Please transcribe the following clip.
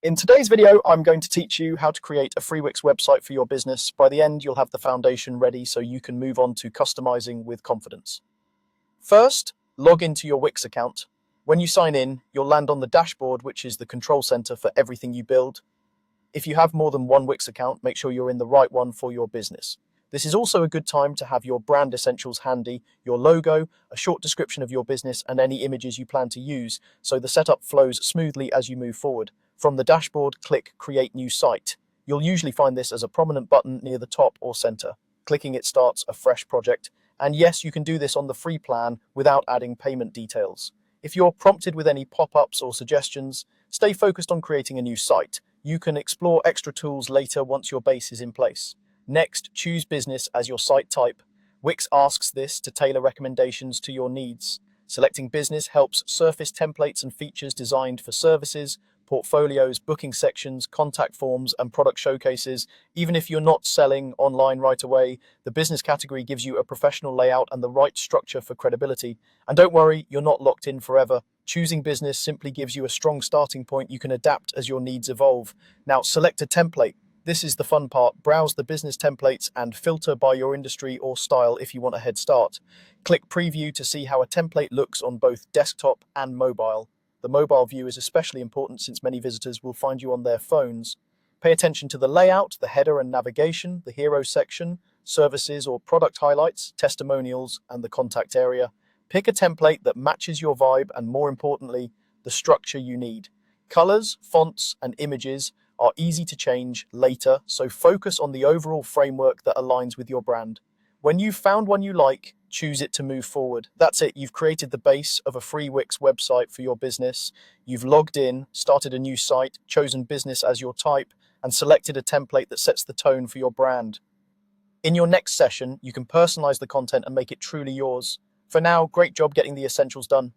In today's video, I'm going to teach you how to create a free Wix website for your business. By the end, you'll have the foundation ready so you can move on to customizing with confidence. First, log into your Wix account. When you sign in, you'll land on the dashboard, which is the control center for everything you build. If you have more than one Wix account, make sure you're in the right one for your business. This is also a good time to have your brand essentials handy, your logo, a short description of your business, and any images you plan to use, so the setup flows smoothly as you move forward. From the dashboard, click Create New Site. You'll usually find this as a prominent button near the top or center. Clicking it starts a fresh project. And yes, you can do this on the free plan without adding payment details. If you're prompted with any pop-ups or suggestions, stay focused on creating a new site. You can explore extra tools later once your base is in place. Next, choose business as your site type. Wix asks this to tailor recommendations to your needs. Selecting business helps surface templates and features designed for services, portfolios, booking sections, contact forms, and product showcases. Even if you're not selling online right away, the business category gives you a professional layout and the right structure for credibility. And don't worry, you're not locked in forever. Choosing business simply gives you a strong starting point you can adapt as your needs evolve. Now, select a template. This is the fun part. Browse the business templates and filter by your industry or style if you want a head start. Click Preview to see how a template looks on both desktop and mobile. The mobile view is especially important since many visitors will find you on their phones. Pay attention to the layout, the header and navigation, the hero section, services or product highlights, testimonials, and the contact area. Pick a template that matches your vibe and, more importantly, the structure you need. Colors, fonts, and images are easy to change later, so focus on the overall framework that aligns with your brand. When you've found one you like, choose it to move forward. That's it, you've created the base of a free Wix website for your business. You've logged in, started a new site, chosen business as your type, and selected a template that sets the tone for your brand. In your next session, you can personalize the content and make it truly yours. For now, great job getting the essentials done.